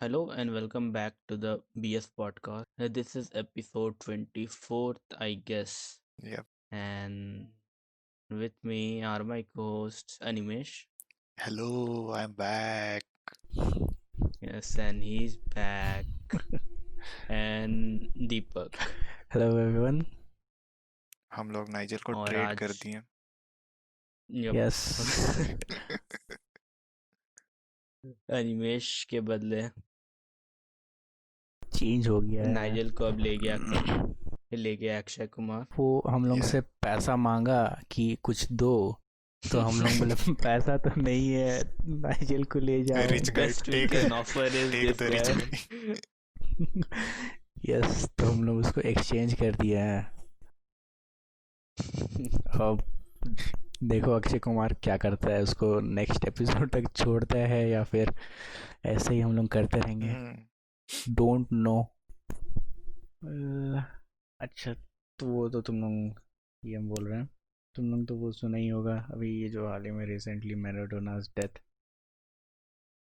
Hello and welcome back to the BS podcast. This is episode 24th, I guess. Yep. And with me are my co-hosts Animesh. Hello, I'm back. Yes, and he's back. And Deepak. Hello everyone. हम लोग niger को और trade कर आज दिए। Yup Yes. Animesh के बदले change हो गया है। नाइजल को अब ले गया अक्षय कुमार। वो हम लोग Yeah. से पैसा मांगा कि कुछ दो, तो हम लोग बोले पैसा तो नहीं है, नाइजल को ले जाओ। Rich guy, Best we take can offer is take this the rich guy. guy. Yes, तो हम लोग उसको एक्सचेंज कर दिया है। अब देखो अक्षय कुमार क्या करता है, उसको नेक्स्ट एपिसोड तक छोड़ता है या फिर ऐसे ही हम लोग करते रहेंगे। Don't know. अच्छा, तो वो तो तुम लोग ये हम बोल रहे हैं, तुम लोग तो वो सुना ही होगा अभी ये जो हाल ही में recently Maradona's death.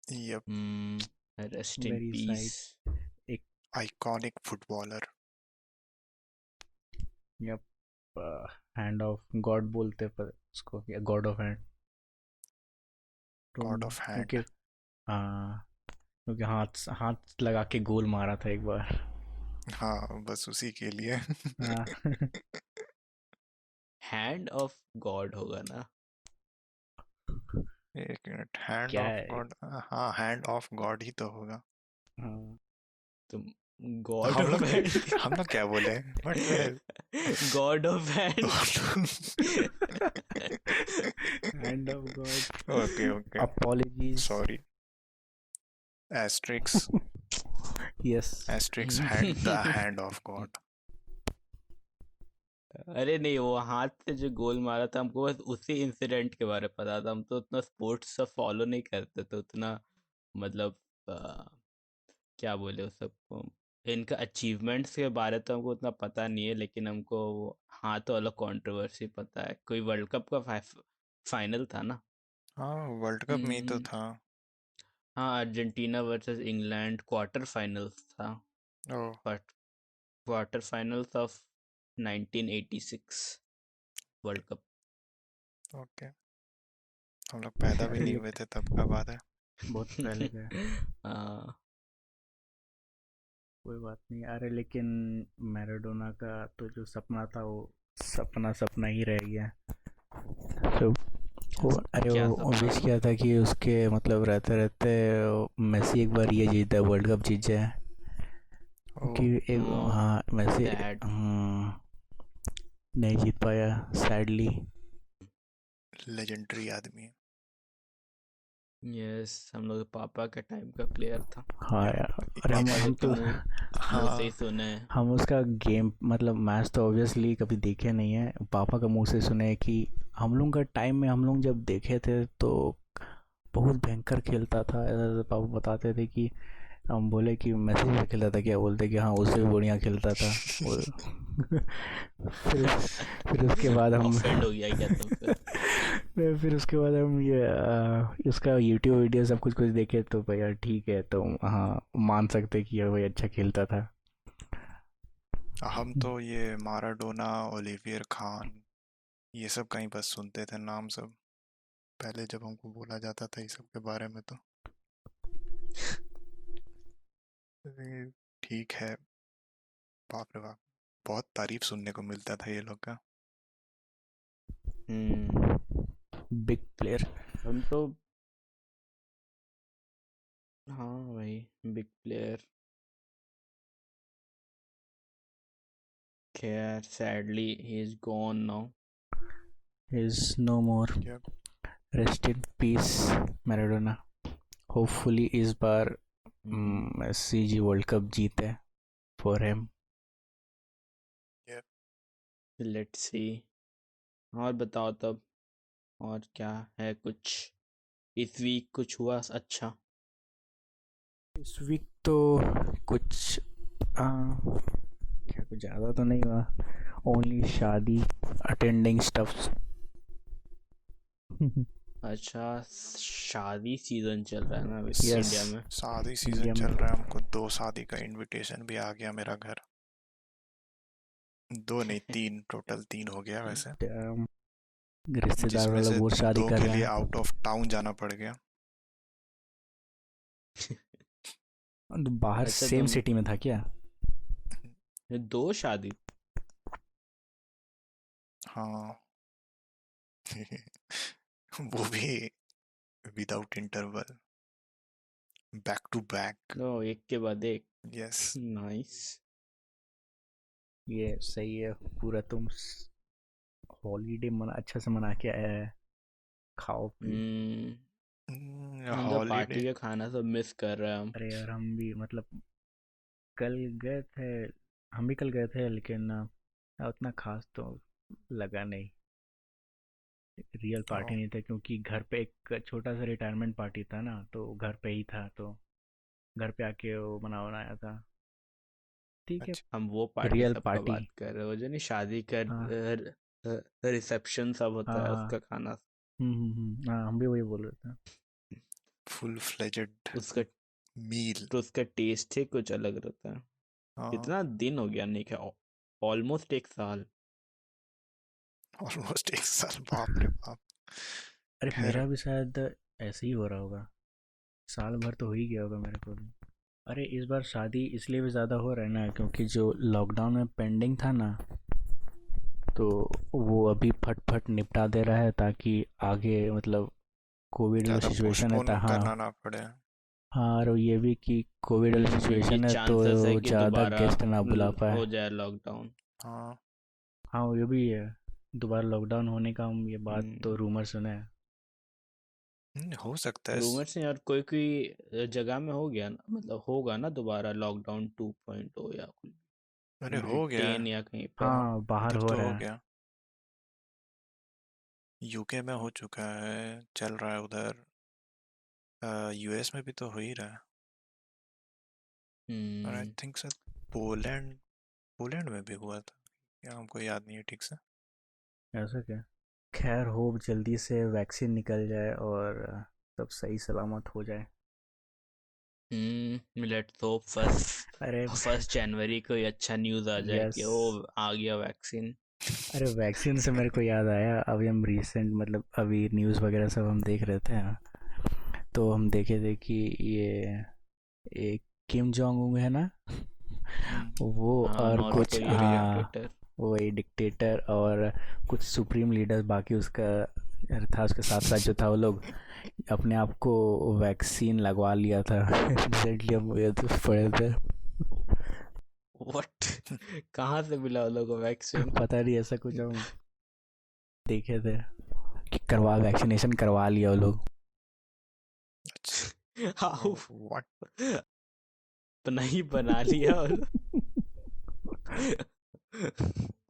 Yep. Rest in Very peace. Iconic footballer. Yep, hand of God बोलते पर उसको, या God of hand. God of hand. क्योंकि क्योंकि हाथ हाथ लगा के गोल मारा था एक बार। हाँ, बस उसी के लिए। हाँ। हैंड ऑफ गॉड होगा ना? एक मिनट, हैंड क्या ऑफ है? गॉड। हाँ, हैंड ऑफ गॉड ही तो होगा। हाँ, तुम गॉड हम ऑफ लोग हैंड हम लोग क्या बोले? God of hand hand of God. Okay. Apologies. Sorry. Asterix. Yes. Asterix had the hand of God. अरे नहीं, वो हाथ से जो गोल मारा था हमको बस उसी इंसिडेंट के बारे में पता था। हम तो उतना स्पोर्ट्स सब फॉलो नहीं करते तो उतना मतलब क्या बोले उस सबको, इनका अचीवमेंट्स के बारे तो हमको उतना पता नहीं है, लेकिन हमको वो हाथ वाला कंट्रोवर्सी पता है। कोई वर्ल्ड कप का फाइनल था ना? हाँ, वर्ल्ड कप में ही तो हम्म, था। हाँ, Argentina versus England quarter finals था। Oh, but quarter finals of 1986 world cup. Okay. हम लोग पैदा भी नहीं हुए थे तब का बात है। बहुत पहले का है। हाँ, कोई बात नहीं। अरे लेकिन मैराडोना का तो जो सपना था वो सपना ही रह गया। तो अरे क्या वो सपना विश था? किया था कि उसके मतलब रहते रहते मेसी एक बार ये जीता है, वर्ल्ड कप जीत जाए। कि एक Oh, हाँ, मेसी sad. नहीं जीत पाया सैडली। लेजेंडरी आदमी है। यस, हम लोग के पापा के टाइम का प्लेयर था। हाँ यार, अरे हम तो मुंह से ही सुने हैं। हम उसका गेम मतलब मैच तो ऑब्वियसली कभी देखे नहीं है, पापा का मुंह से सुने हैं कि हम लोग का टाइम में हम लोग जब देखे थे तो बहुत भयंकर खेलता था। ऐसा पापा बताते थे कि हम बोले कि मैसी से खेलता था क्या, बोलते कि हाँ उससे भी बढ़िया खेलता था। फिर उसके बाद हम ऑफेंड हो गया क्या तुमसे? फिर उसके बाद हम ये उसका यूट्यूब वीडियो सब कुछ देखे तो भैया ठीक है, तो हाँ मान सकते कि भाई अच्छा खेलता था। हम तो ये माराडोना, ओलिवियर खान, ये सब कहीं बस सुनते थे नाम सब पहले, जब हमको बोला जाता था इस सब के बारे में। तो ये ठीक है। बाप रे बाप, बहुत तारीफ सुनने को मिलता था ये लोग का। Big player. हम तो हाँ भाई, बिग प्लेयर। खैर, sadly he is gone now. Is no more. Yep. Rest in peace Maradona. Hopefully इस बार मेसी जी वर्ल्ड कप जीते फॉर हिम। Let's see. और बताओ तब, और क्या है कुछ इस वीक कुछ हुआ अच्छा? इस वीक तो कुछ क्या कुछ ज़्यादा तो नहीं हुआ, ओनली शादी अटेंडिंग स्टफ्स। अच्छा, शादी सीजन चल रहा है ना अभी यस इंडिया में। शादी सीजन इंडिया चल में रहा है, हमको 2 शादी का इनविटेशन भी आ गया मेरा घर। 2 नहीं 3, टोटल 3 हो गया वैसे, Damn, रिश्तेदार जिसमें वाला से बहुत शादी 2 कर के रहे लिए हैं। आउट ऑफ टाउन जाना पड़ गया। तो बाहर अच्छा सेम तुम सिटी में था क्या? 2 शादी? हाँ वो भी without interval, back to back. No, एक के बाद एक। यस। नाइस। ये सही है। पूरा तुम हॉलीडे मना अच्छा से मना के आया है, खाओ पी। हम तो हॉलीडे। पार्टी का खाना सब मिस कर रहे हैं हम। अरे यार हम भी मतलब कल गए थे, हम भी कल गए थे लेकिन उतना खास तो लगा नहीं। रियल पार्टी नहीं था क्योंकि घर पे एक छोटा सा रिटायरमेंट पार्टी था ना, तो घर पे ही था, तो घर पे आके वो बनाया था। ठीक है। अच्छा। हम वो पार्टी रियल सबका पार्टी। बात कर रहे हो जो नहीं, शादी का हाँ रिसेप्शन सब हाँ होता है हाँ। उसका खाना। हाँ हम भी वही बोल रहे थे। फुल फ्लेजेड उसका मील। तो उसका टेस्ट ही कुछ अलग रहता है। हाँ, कितना दिन हो गया नहीं क्या? ऑलमोस्ट 1 साल। ऑलमोस्ट 1 साल, बाप रे बाप। अरे खैर। मेरा भी शायद ऐसे ही हो रहा होगा, साल भर तो हो ही गया होगा मेरे को भी। अरे इस बार शादी इसलिए भी ज़्यादा हो रहा है ना क्योंकि जो लॉकडाउन में पेंडिंग था ना, तो वो अभी फट फट निपटा दे रहा है ताकि आगे मतलब कोविड वाला ज़्यादा सिचुएशन है पोस्टपोन तो हाँ। करना ना पड़े। हाँ और ये भी कि कोविड वाला क्योंकि सिचुएशन है चांसेस है तो कि ज़्यादा दोबारा गेस्ट ना बुला पाए। हो जाए लॉकडाउन। हाँ। हाँ ये भी है, दोबारा लॉकडाउन होने का हम ये बात तो रूमर सुने हैं। हो सकता है। रूमर से, और कोई कोई जगह में हो गया ना, मतलब होगा ना दोबारा लॉकडाउन 2.0 या कुछ अरे हो गया है, ब्रिटेन या कहीं पर। हाँ बाहर उधर हो तो रहा हो है। गया। यूके में हो चुका है, चल रहा है उधर। यूएस में भी तो हो ही रहा है। और आई हम्म। थिंक सर पोलैंड, पोलैंड में भी हुआ था, या हमको याद नहीं है ठीक से। ऐसा क्या? खैर होप जल्दी से वैक्सीन निकल जाए और सब सही सलामत हो जाए। लेट्स होप फर्स्ट अरे 1 जनवरी को ही अच्छा न्यूज़ आ जाए यस। कि ओ आ गया वैक्सीन। अरे वैक्सीन से मेरे को याद आया, अभी हम रिसेंट मतलब अभी न्यूज़ वगैरह सब हम देख रहे थे हाँ, तो हम देखे थे कि ये किम जोंग उंग है ना, वो हाँ, और नॉर्थ कुछ कोरिया कोरिया। हाँ डिक्टेटर। वही डिक्टेटर और कुछ सुप्रीम लीडर बाकी उसका था, उसके साथ साथ जो था वो लोग अपने आप को वैक्सीन लगवा लिया था रिसेंटली हम ये तो पढ़े थे। व्हाट? कहाँ से मिला उन लोगों को वैक्सीन? पता नहीं ऐसा कुछ हम देखे थे कि करवा वैक्सीनेशन करवा लिया वो लोग। अच्छा। हाउ? व्हाट। अपना ही बना लिया और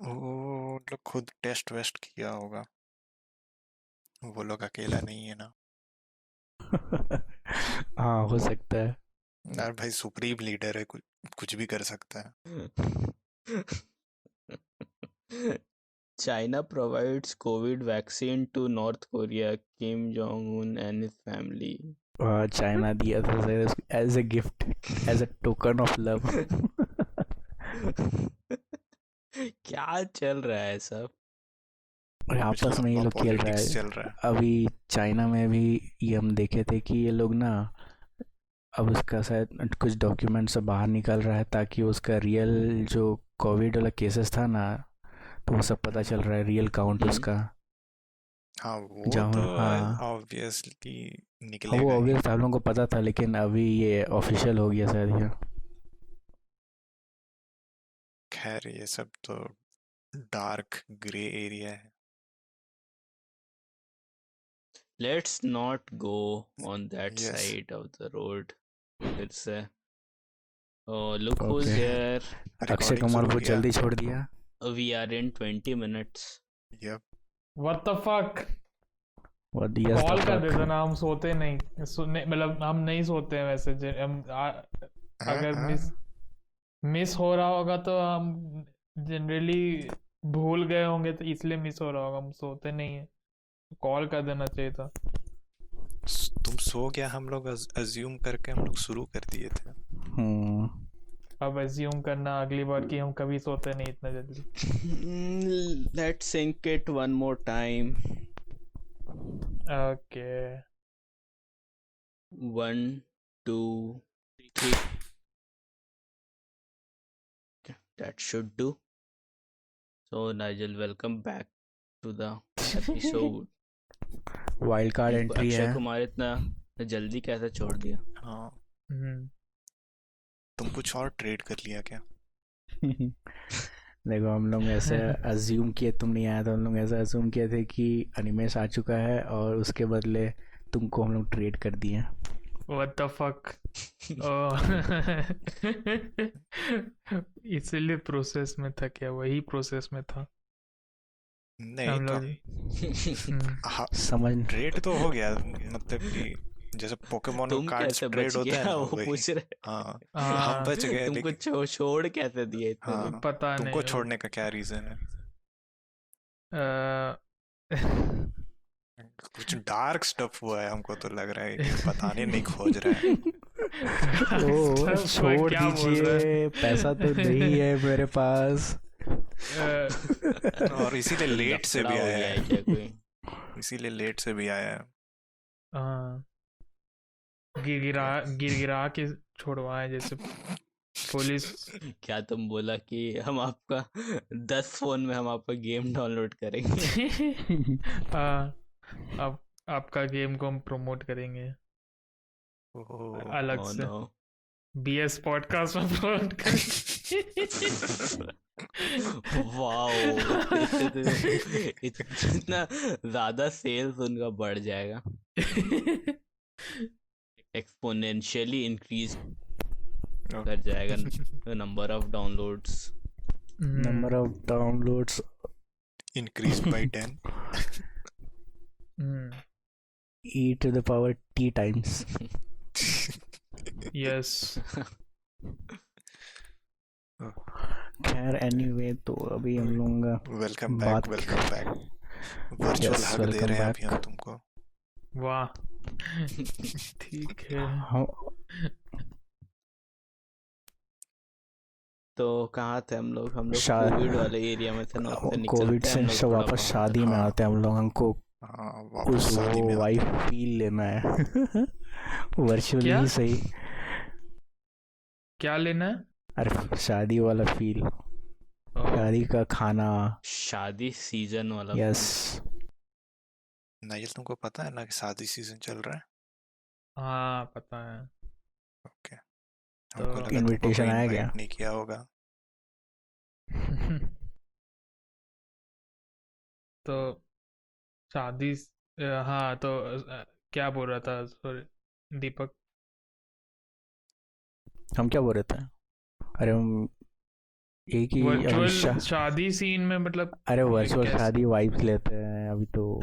वो लोग खुद टेस्ट वेस्ट किया होगा, वो लोग अकेला नहीं है ना। हाँ हो सकता है। यार भाई सुप्रीम लीडर है, कुछ कुछ भी कर सकता है। China provides COVID vaccine to North Korea, Kim Jong-un and his family. China दिया था as a gift, as a token of love. क्या चल रहा है सब? और कुछ आपस में ये लंबा लोग खेल रहा पॉलिटिक्स है। चल रहा है। अभी चाइना में भी ये हम देखे थे कि ये लोग ना, अब उसका शायद कुछ डॉक्यूमेंट सब बाहर निकल रहा है ताकि उसका रियल जो कोविड वाला केसेस था ना, तो वो सब पता चल रहा है, रियल काउंट हम्म। उसका। हाँ वो तो जहाँ हाँ ऑब्वियसली हाँ वो निकलेगा ही। ऑब्वियस आप लोगों को पता था लेकिन अभी ये ऑफिशियल हो गया शायद ये। खैर ये सब तो डार्क ग्रे एरिया है। Let's not go on that yes. side of the road. फिर से oh, look who's okay here. Akshay recording Kumar शुरू को किया। जल्दी छोड़ दिया। We are in 20 minutes. Yep. What the fuck? What the yes the call कर fuck? देता ना, हम सोते नहीं, सुनने मतलब हम नहीं सोते हैं वैसे अगर हाँ, मिस हो रहा होगा तो हम जनरली भूल गए होंगे तो इसलिए मिस हो रहा होगा, हम सोते नहीं है। कॉल कर देना चाहिए था। तुम सो गया, हम लोग अज्यूम करके हम लोग शुरू कर दिए थे। हम्म अब अज्यूम करना अगली बार कि हम कभी सोते नहीं इतना जल्दी। Let's sync it one more time. Okay 1 2 3 that should do. So Nigel, welcome back to the episode. Wild card entry Akshay है। कुमार इतना जल्दी कैसे छोड़ दिया? हाँ, हम्म तुम कुछ और ट्रेड कर लिया क्या? देखो हम लोग ऐसे अज्यूम किए तुम नहीं आया, तो हम लोग ऐसा अज्यूम किए थे कि अनिमेश आ चुका है और उसके बदले तुमको हम लोग ट्रेड कर दिए। What the fuck? इसीलिए प्रोसेस में था क्या? वही प्रोसेस में था नहीं हम तो लोग। हाँ, समझ ट्रेड तो हो गया, मतलब कि जैसे पोकेमोन तुम कार्ड्स कैसे ट्रेड बच होता है गया ना, वो वही। पूछ रहे। हाँ, हम हाँ बच गए, तुमको लेकिन छोड़ कैसे दिए इतने हाँ, दिन? पता तुमको नहीं छोड़ने का क्या रीजन है? अ, कुछ डार्क स्टफ हुआ है, हमको तो लग रहा है कि बताने नहीं खोज रहा है। ओ सब छोड़ क्या बोल रहा है? दीजिए, पैसा तो नहीं है मेरे पास। और इसीलिए लेट से लफड़ा भी हो आया गया है, है क्या कोई? इसीलिए लेट से भी आया है। हाँ गिरगिरा के छुड़वाए जैसे पुलिस। क्या तुम बोला कि हम आपका 10 फोन में हम आपका गेम डाउनलोड करेंगे? हाँ अब आपका गेम को हम प्रमोट करेंगे ओह, अलग Oh से no. बीएस पॉडकास्ट में प्रमोट करेंगे। वाओ, इतना ज्यादा सेल्स उनका बढ़ जाएगा, एक्सपोनेंशियली इंक्रीज कर जाएगा number of downloads. Number of downloads increase by 10। e to the power t times। Yes खैर एनीवे, तो अभी हम लोग वेलकम बात back, welcome back. Virtual Yes, हग दे welcome रहे हैं back. अभी हम तुमको। वाह ठीक है। हाँ, तो कहाँ थे हम लोग? हम लोग शा- कोविड वाले एरिया में थे ना, उससे कोविड निकलते हैं से हम लोग थोड़ा वापस बाहर। शादी में हाँ। आते हैं हम लोग। हमको हाँ, कुछ वापस शादी में वो वाइफ फील लेना है वर्चुअली क्या? ही सही। क्या लेना है? अरे शादी वाला फील, ओह, शादी का खाना। शादी सीजन वाला यस, नाइल, तुमको पता है ना कि शादी सीजन चल रहा है? हाँ पता है। ओके, हमको तो लगा तुमको इनविटेशन कोई आया इनवाइट क्या? नहीं किया होगा। तो शादी हाँ तो क्या बोल रहा था सॉरी दीपक? हम क्या बोल रहे थे? अरे हम एक ही अभी वर्चुअल शादी सीन में मतलब अरे वर्चुअल कैसे? शादी वाइब्स लेते हैं अभी तो।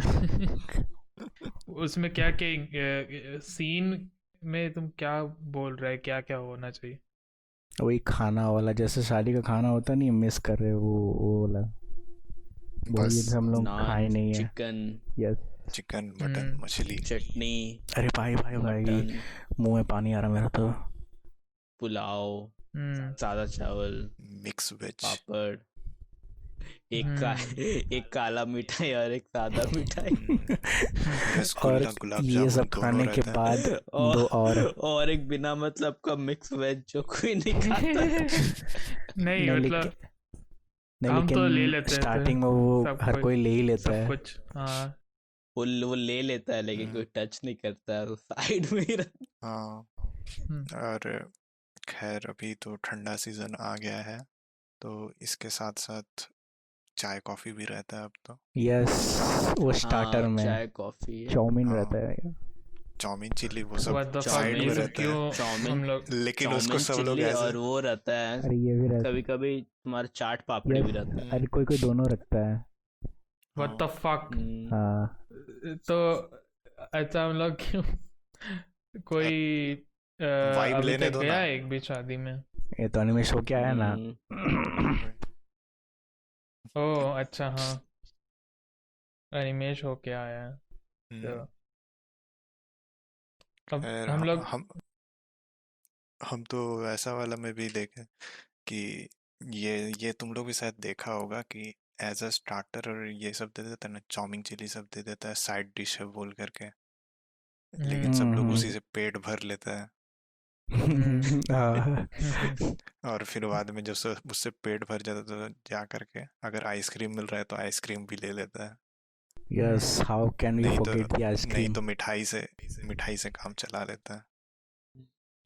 उसमें क्या क्या सीन में तुम क्या बोल रहे हैं? क्या क्या होना चाहिए? वही खाना वाला, जैसे शादी का खाना होता नहीं, मिस कर रहे वो वाला। वही बस हम लोग नान, खाए नहीं है। Chicken, yes. चिकन, मटन, हम्म। मछली। चटनी, अरे भाई भाई भाई, मटन, मुंह में पानी आ रहा मेरा तो। पुलाव, हम्म सादा चावल, मिक्स वेज। पापड़, हम्म। एक काला मिठाई और एक सादा मिठाई। और रसगुल्ला, गुलाब ये जामुन सब दोनों खाने के रहता है। बाद और दो और एक बिना मतलब का मिक्स वेज जो कोई नहीं खाता। नहीं नहीं मतलब नहीं, हम तो ले लेकिन लेते थे स्टार्टिंग में वो सब हर कुछ- कोई ले ही लेता सब है। कुछ। हाँ वो ले लेता है लेकिन कोई टच नहीं करता है, वो साइड में ही रहता हाँ, हम्म। और खैर अभी तो ठंडा सीजन आ गया है, तो इसके साथ साथ चाय कॉफी भी रहता है अब तो। यस, वो है। स्टार्टर हाँ, में चाय कॉफी है। चाउमीन हाँ। रहता है। चाउमीन, चिल्ली, वो सब What the fuck, side chowmein, में ये सब रहता है। क्यों चाउमीन, हम लोग लेकिन उसको चाउमीन, सब लोग चिल्ली ऐसे और वो रहता है, अरे ये भी रहता कभी कभी तुम्हारा चाट पापड़ी भी रहता है। है। अरे कोई दोनों रखता है। What the fuck? हाँ, तो अच्छा हम लोग क्यों कोई वाइब अभी लेने तक दो गया ना। है एक भी शादी में? ये तो एनिमे शो क्या है ना। ओह अच्छा हाँ एनिमेश हो क्या आया है। हम्म, तो अब खैर हम लोग हम तो ऐसा वाला में भी देखे कि ये तुम लोग भी शायद देखा होगा कि एज अ स्टार्टर और ये सब दे देता है ना, चाउमीन चिली सब दे देता है साइड डिश है बोल करके, लेकिन सब लोग उसी से पेट भर लेता है। हाँ, और फिर बाद में जब उससे पेट भर जाता है तो जा करके अगर आइसक्रीम मिल रहा है तो आइसक्रीम भी ले लेता है। यस, हाउ कैन वी नहीं तो फॉरगेट द नहीं आइसक्रीम तो मिठाई से काम चला लेता है।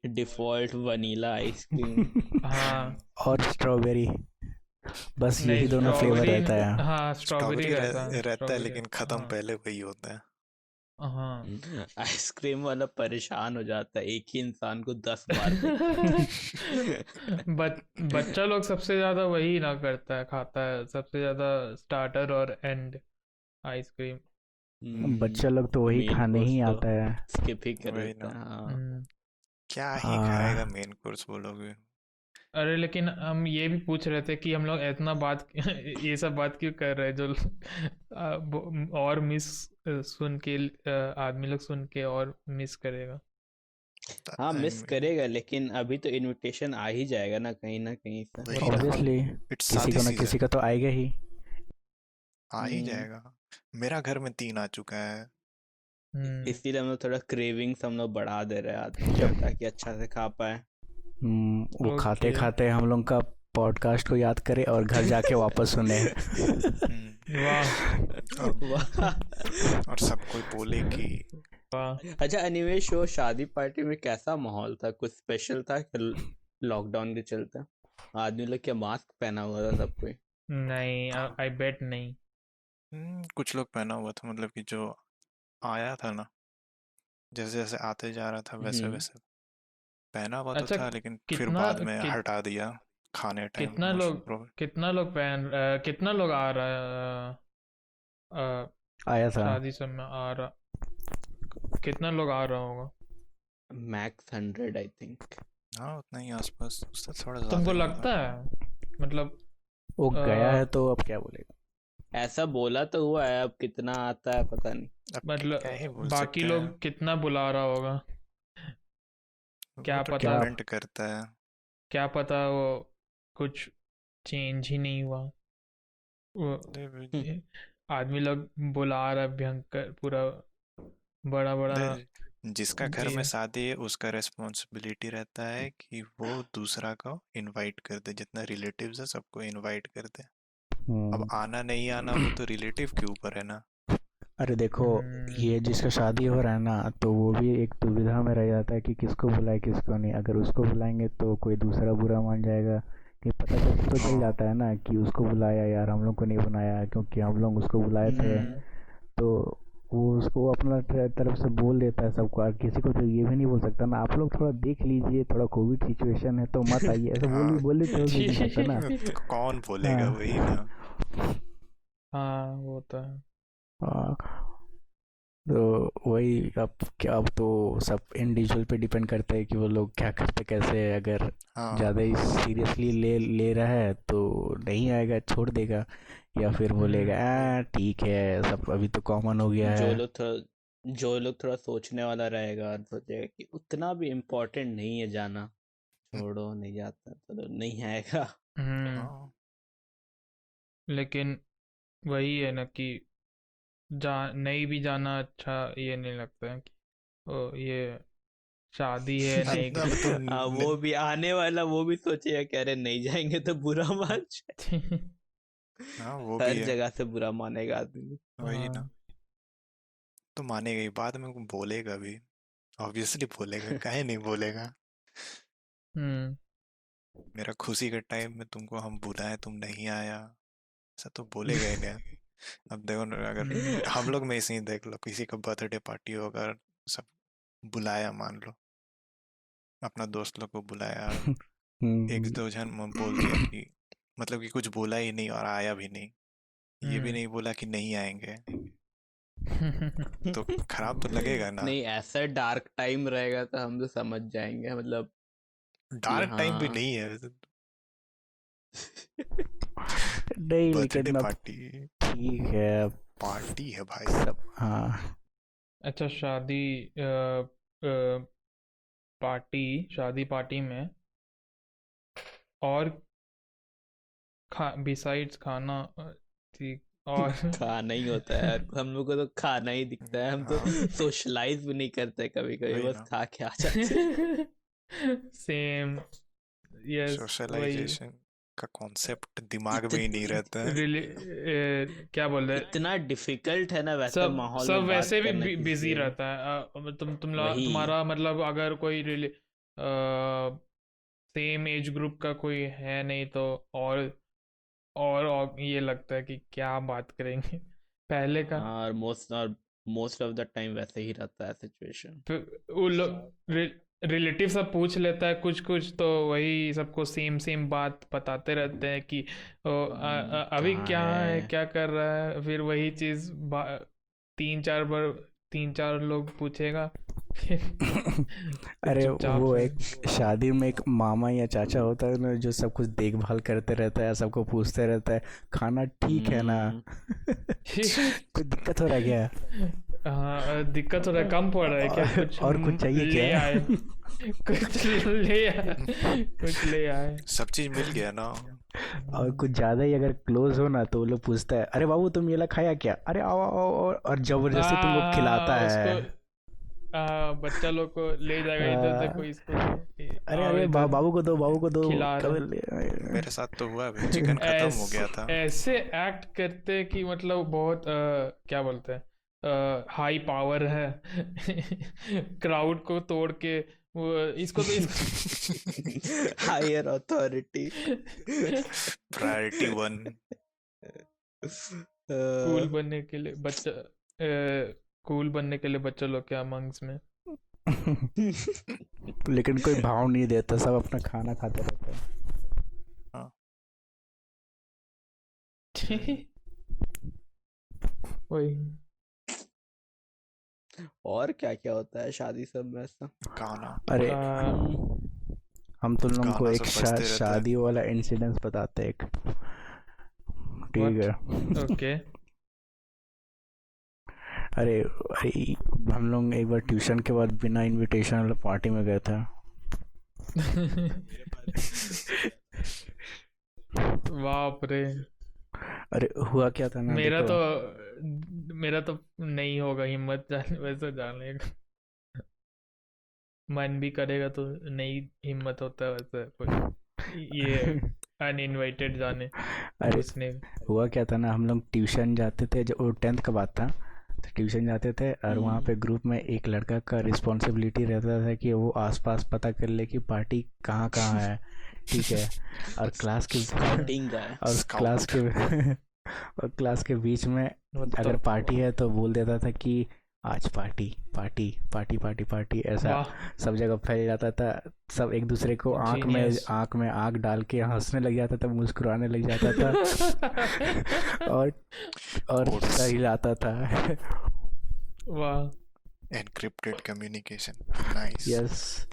Default vanilla ice cream. हाँ और स्ट्रॉबेरी, बस नहीं यही दोनों फ्लेवर स्ट्रॉबेरी, रहता है। हाँ स्ट्रॉबेरी स्ट्रॉबेरी रहता है, रहता है स्ट्रॉबेरी, लेकिन खत्म हाँ पहले वही होता है। हाँ आइसक्रीम वाला परेशान हो जाता है, एक ही इंसान को 10 बार बच्चा लोग सबसे ज्यादा वही ना करता है, खाता है सबसे ज्यादा स्टार्टर और एंड आइसक्रीम। बच्चा लोग तो वही मेन खाने कोर्स ही तो आता है। स्किप ही कर वही देता ना, है। हाँ हम्म, क्या ही हाँ। खाएगा मेन कोर्स बोलोगे। अरे लेकिन हम ये भी पूछ रहे थे कि हम लोग इतना बात ये सब बात क्यों कर रहे हैं जो और मिस सुन के आदमी लोग सुन के और मिस करेगा। हाँ, मिस करेगा, लेकिन अभी तो इनविटेशन आ ही जाएगा ना कहीं से। वही ना, ऑब्वियसली इट्स किसी शादी को ना किसी सीजन, का तो आएगा ही। आ ही जाएगा। मेरा घर में 3 आ चुका है। इसीलिए हम लोग थोड़ा क्रेविंग्स हम लोग बढ़ा दे रहे हैं आदमी का, ताकि अच्छा से खा पाए। वो खाते ओके खाते हम लोग का पॉडकास्ट को याद करे और घर जाके वापस सुने। वाह और सब कोई बोले कि वाह। अच्छा अनिमेश, वो शादी पार्टी में कैसा माहौल था? कुछ स्पेशल था लॉकडाउन के चलते आदमी लोग क्या मास्क पहना हुआ था सब कोई? नहीं आई बेट नहीं। कुछ लोग पहना हुआ था, मतलब कि जो आया था ना, जैसे जैसे आते जा रहा था वैसे वैसे पहना हुआ तो अच्छा था, लेकिन फिर कितना बाद में हटा दिया खाने टाइम। कितना लोग कितना लोग आ रहा आया था शादी समय आ रहा, कितना लोग आ रहा होगा? Max 100 I think. हाँ उतना ही आसपास, उससे थोड़ा ज्यादा तुमको ही होगा। लगता है मतलब वो गया है तो अब क्या बोलेगा। ऐसा बोला तो हुआ है, अब कितना आता है पता नहीं। अब मतलब क्या ही बोल बाकी सकते लोग हैं, कितना बुला रहा होगा, क्या वो तो पता डिपेंड करता है। क्या पता वो कुछ चेंज ही नहीं हुआ। वो आदमी लोग बुला रहा भयंकर पूरा बड़ा बड़ा जिसका घर में ये शादी है उसका रेस्पॉन्सिबिलिटी रहता है कि वो दूसरा को इनवाइट कर दे, जितना रिलेटिव्स है सबको इनवाइट कर दे। अब आना नहीं आना वो तो रिलेटिव के ऊपर है ना। अरे देखो, ये जिसका शादी हो रहा है ना, तो वो भी एक दुविधा में रह जाता है कि किसको बुलाए किसको नहीं। अगर उसको बुलाएंगे तो कोई दूसरा बुरा मान जाएगा, कि पता तो चल जाता है ना कि उसको बुलाया यार, हम लोग को नहीं बुलाया, क्योंकि हम लोग उसको बुलाए थे। तो वो उसको अपना तरफ से बोल देता है सबको, और किसी को तो ये भी नहीं बोल सकता ना, आप लोग थोड़ा देख लीजिए, थोड़ा कोविड सिचुएशन है तो मत आइए, ऐसा बोले तो नहीं सकता ना। तो कौन बोलेगा, वही ना। हाँ वो तो है। तो वही, अब तो सब इंडिविजुअल पे डिपेंड करता है कि वो लोग क्या करते कैसे है। अगर ज़्यादा ही सीरियसली ले रहा है तो नहीं आएगा, छोड़ देगा, या फिर बोलेगा ठीक है सब अभी तो कॉमन हो गया है। जो लोग थोड़ा सोचने वाला रहेगा, सोचेगा कि उतना भी इम्पोर्टेंट नहीं है जाना, छोड़ो नहीं जाता चलो नहीं आएगा। लेकिन वही है ना कि नहीं भी जाना अच्छा ये नहीं लगता है कि ये शादी है नहीं वो भी आने वाला वो भी सोचेगा कि अरे नहीं जाएंगे तो बुरा मान वो हर भी है, जगह से बुरा मानेगा आदमी। वही ना। तो मानेगा ही, बाद में बोलेगा भी, ऑब्वियसली बोलेगा, काहे नहीं बोलेगा। मेरा खुशी के टाइम में तुमको हम बुलाए, तुम नहीं आया, ऐसा तो बोलेगा ही नहीं। अब देखो ना, अगर हम लोग में ऐसे ही देख लो, किसी का बर्थडे पार्टी हो, अगर सब बुलाया, मान लो अपना दोस्त लोग को बुलाया, एक दो जन बोल दिया कि मतलब कि कुछ बोला ही नहीं और आया भी नहीं, ये भी नहीं बोला कि नहीं आएंगे, तो खराब तो लगेगा ना। नहीं ऐसा डार्क टाइम रहेगा तो हम तो समझ जाएंगे, मतलब डार्क टाइम भी नहीं है नहीं, बर्थडे पार्टी ठीक है, पार्टी है भाई सब। हाँ अच्छा शादी शादी पार्टी में और बिसाइड्स खाना ठीक और खाना ही होता है यार, हम लोग को तो खाना ही दिखता है, हम तो हाँ सोशलाइज भी नहीं करते कभी कभी, वही बस ना खा के आ जाते हैं। सेम यस वही सोशलाइजेशन का कॉन्सेप्ट दिमाग में ही नहीं इत, रहता है। क्या बोल रहे इतना डिफिकल्ट है ना वैसे सब माहौल सब में बात वैसे भी करना किसी बिजी से। रहता है वही तुम्हारा मतलब अगर कोई सेम एज ग्रुप का कोई है नहीं तो और ये लगता है कि क्या बात करेंगे पहले का और मोस्ट ऑफ द टाइम वैसे ही रहता है सिचुएशन। फिर वो लोग रिलेटिव सब पूछ लेता है कुछ कुछ तो वही सबको सेम सेम बात बताते रहते हैं कि अभी कहाँ क्या है है। क्या कर रहा है फिर वही चीज तीन चार बार 3-4 लोग पूछेगा फिर अरे चुपचाप वो से एक शादी में एक मामा या चाचा होता है ना, जो सब कुछ देखभाल करते रहता है, सबको पूछते रहता है खाना ठीक है ना, कोई दिक्कत हो रहा है क्या, हाँ दिक्कत हो रहा है कम पड़ रहा है क्या और कुछ चाहिए ले क्या। आए कुछ ले आए कुछ ले आए सब चीज मिल गया ना। और कुछ ज़्यादा ही अगर क्लोज हो ना तो वो लोग पूछता है अरे बाबू तुम ये ला खाया क्या, अरे आओ आओ आओ, और जबरदस्ती तुमको खिलाता उसको है। बच्चा लोग को ले जाएगा इधर देखो इसको अरे आओ अरे इधर बाबू को दो, बाबू को दो, खिला कब रहे मेरे साथ तो हुआ है, चिकन खत्म हो गया था। ऐसे एक्ट करते हैं कि मतलब बहुत क्या बोलते हैं हाई पावर है क्राउड को तोड़ के वो इसको तो इसको हायर अथॉरिटी। प्रायोरिटी 1। कूल बनने के लिए कूल बनने के लिए बच्चे लोग क्या मंग्स में लेकिन कोई भाव नहीं देता, सब अपना खाना खाते रहते हैं। हाँ वही और क्या क्या होता है शादी सब में ऐसा। गाना अरे हम तुम लोगों को गाना एक सब बजते रहता है। शादी वाला इंसिडेंस बताते हैं एक, ठीक है। ओके अरे अरे हम लोग एक बार ट्यूशन के बाद बिना इनविटेशन वाला पार्टी में गए थे। बाप रे अरे हुआ क्या था ना, मेरा देखो तो मेरा तो नहीं होगा हिम्मत जाने वैसे जाने का मन भी करेगा तो नहीं हिम्मत होता है वैसे कोई ये अनइनवाइटेड जाने अरे उसने हुआ क्या था ना, हम लोग ट्यूशन जाते थे, जब वो 10th का बात था, तो ट्यूशन जाते थे और वहाँ पे ग्रुप में एक लड़का का रिस्पॉन्सिबिलिटी रहता था कि वो आसपास पता कर ले कि पार्टी कहाँ कहाँ है, ठीक है। और क्लास के स्काउटिंग का है। और क्लास के और क्लास के बीच में अगर पार्टी है तो बोल देता था कि आज party party party party party, ऐसा वाह सब जगह फैल जाता था। सब एक दूसरे को Genius. आँख में आँख डाल के हंसने लग जाता था, मुस्कुराने लग जाता था और Quotes. सही लाता था। वाह एनक्रिप्टेड कम्युनिकेशन नाइस। यस।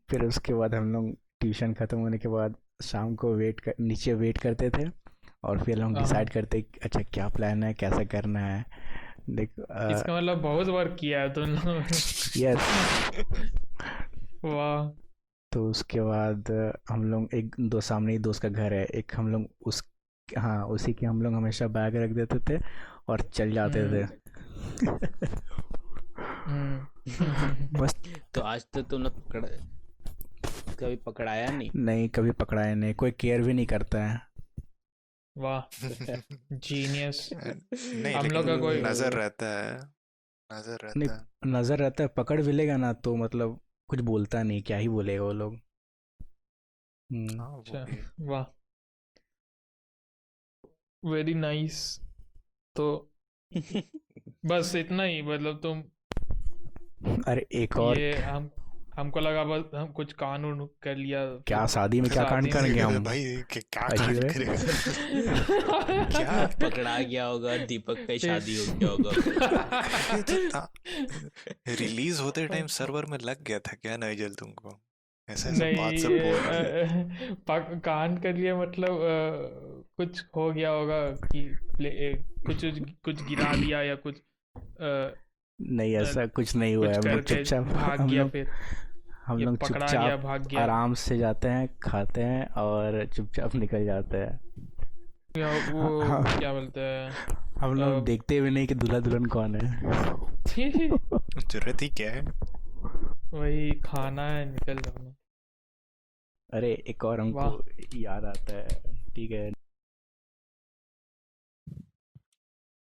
फिर उसके बाद हम लोग ट्यूशन ख़त्म होने के बाद शाम को नीचे वेट करते थे और फिर हम डिसाइड करते अच्छा क्या प्लान है, कैसा करना है। देख इसका मतलब बहुत वर्क किया है तुम लोग यस। वाह तो उसके बाद हम लोग एक दो सामने ही दोस्त का घर है एक, हम लोग उसी के हम लोग हमेशा बैग रख देते थे और चल जाते थे। बस तो आज तो तुम लोग कभी पकड़ाया नहीं, कभी पकड़ाया नहीं, कोई केयर भी नहीं करता है। वाह जीनियस नहीं हम लोग का लेकिन कोई नजर रहता है, नजर रहता नहीं, है। नजर रहता है, पकड़ भी लेगा ना तो मतलब कुछ बोलता नहीं, क्या ही बोलेगा वो लोग। हाँ वो अच्छा भी है। वाह वेरी नाइस। तो बस इतना ही मतलब तुम अरे एक और ये हमको लगा बस हम कुछ कानून कर लिया क्या शादी में क्या कांड शादी करेंगे अरे हम, भाई क्या अजीब कांड है। करेगा क्या पकड़ा गया होगा, दीपक का शादी हो गया होगा। रिलीज होते टाइम सर्वर में लग गया था क्या नाइजल तुमको, ऐसा ऐसा बात सब बोल रहे नहीं कांड कर लिया मतलब कुछ हो गया होगा कि कुछ गिरा दिया या कुछ नहीं, ऐसा कुछ नहीं हुआ कुछ है। हम लोग करके चुपचाप भाग हम गया लोग फिर, हम ये लोग पकड़ा गया चुपचाप भाग गया, आराम से जाते हैं, खाते हैं और चुपचाप निकल जाते हैं। या वो हाँ, क्या बोलते हैं हम लोग देखते भी नहीं कि दूल्हा दुल्हन कौन है। जरूरत ही क्या है। वही खाना है, निकल जाना। अरे एक और हमको वाह। याद आता है, ठीक है।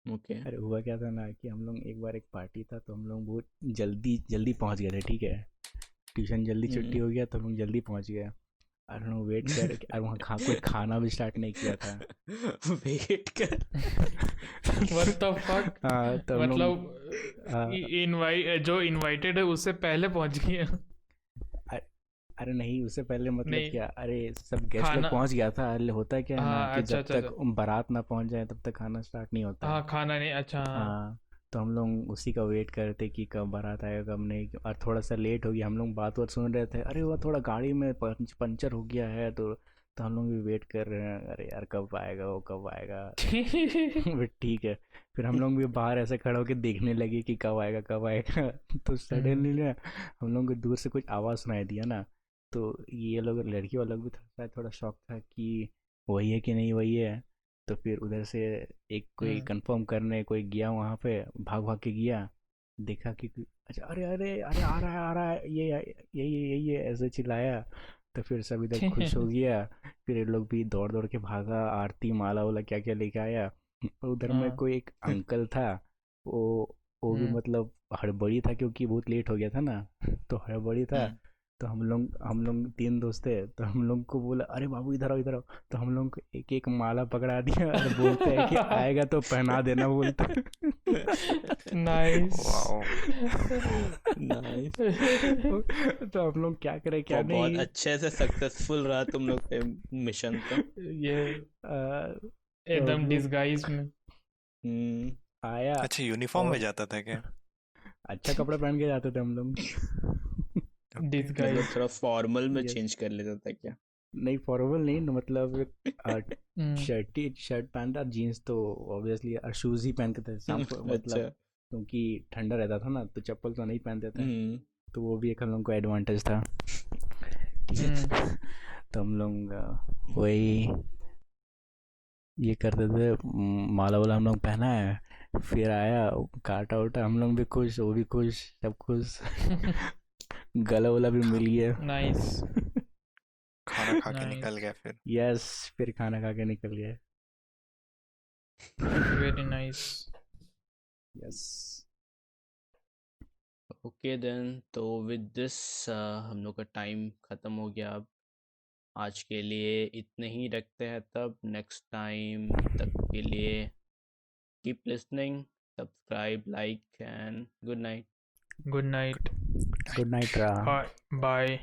ओके। अरे हुआ क्या था ना कि हम लोग एक बार एक पार्टी था, तो हम लोग बहुत जल्दी जल्दी पहुंच गए थे, ठीक है। ट्यूशन जल्दी छुट्टी हो गया तो हम लोग जल्दी पहुंच गए, और हम लोग वेट कर और वहाँ कोई खाना भी स्टार्ट नहीं किया था। वेट कर। व्हाट द फक, हाँ, तो हम लोग मतलब जो इनवाइटेड है उससे पहले पहुंच गए। अरे नहीं, उससे पहले मतलब नहीं, क्या, अरे सब गेस्ट लोग खाना, पहुंच गया था। अरे होता क्या है ना हाँ कि अच्छा जब अच्छा तक अच्छा, बारात ना पहुंच जाए तब तक खाना स्टार्ट नहीं होता है। हाँ खाना नहीं, अच्छा हाँ। हाँ, तो हम लोग उसी का वेट कर रहे थे कि कब बारात आएगा कब नहीं, और थोड़ा सा लेट हो गया। हम लोग बात सुन रहे थे, अरे वो थोड़ा गाड़ी में पंचर हो गया है, तो हम लोग भी वेट कर रहे हैं, अरे यार कब आएगा वो, कब आएगा। फिर ठीक है, फिर हम लोग भी बाहर ऐसे खड़े होकर देखने लगे कि कब आएगा कब आएगा। तो सडनली ना हम लोग को दूर से कुछ आवाज़ सुनाई दिया ना, तो ये लोग लड़की वाला भी थोड़ा शौक था कि वही है कि नहीं वही है। तो फिर उधर से एक कोई कंफर्म करने कोई गया वहाँ पे, भाग भाग के गया, देखा कि अच्छा, अरे अरे अरे आ रहा है, ये यही यही है, ऐसे चिल्लाया। तो फिर सब इधर खुश हो गया। फिर ये लोग भी दौड़ दौड़ के भागा, आरती माला वाला क्या क्या लेके आया। और उधर में हाँ, कोई एक अंकल था, वो भी मतलब हड़बड़ी था क्योंकि बहुत लेट हो गया था ना। तो हड़बड़ी था। तो हम लोग तीन दोस्त थे, तो हम लोग को बोला, अरे बाबू इधर आओ इधर आओ। तो हम लोग को एक एक माला पकड़ा दिया और बोलते हैं कि आएगा तो पहना देना, बोलते। नाइस। वाओ। नाइस। तो हम लोग क्या करें क्या बहुत नहीं। अच्छे से सक्सेसफुल रहा तुम लोग का मिशन तो। ये तो एकदम हम लोग डिस्गाइज में। हम्म। आया, अच्छा, यूनिफॉर्म में और जाता था क्या? अच्छा कपड़ा पहन के जाते थे हम लोग। ओके। मतलब डिस्गाइज। थोड़ा फॉर्मल में यस, चेंज कर लेता था क्या? नहीं फॉर्मल नहीं, no, मतलब आ, हम्म शर्ट पहनता, जीन्स तो ऑब्वियसली, और शूज़ ही पहनते थे शाम को, मतलब अच्छा। क्योंकि ठंडा रहता था ना, तो चप्पल तो नहीं पहनते थे। हम्म। तो वो भी एक हम लोग को एडवांटेज था, ठीक हम्म है। तो हम लोग वही ये करते थे, माला वाला हम लोग पहना है, फिर आया, काटा उटा, हम लोग भी खुश, वो भी खुश, सब खुश। गला वाला भी खा, मिल गया। नाइस खाना खा के निकल नाइस, गया फिर। यस, फिर खाना खा के निकल गए। Very nice. Yes. Okay then, तो विद दिस हम लोग का टाइम ख़त्म हो गया अब। आज के लिए इतने ही रखते हैं, तब नेक्स्ट टाइम तक के लिए keep listening, subscribe, like and good night. Good night, good night रहा। बाय। बाय।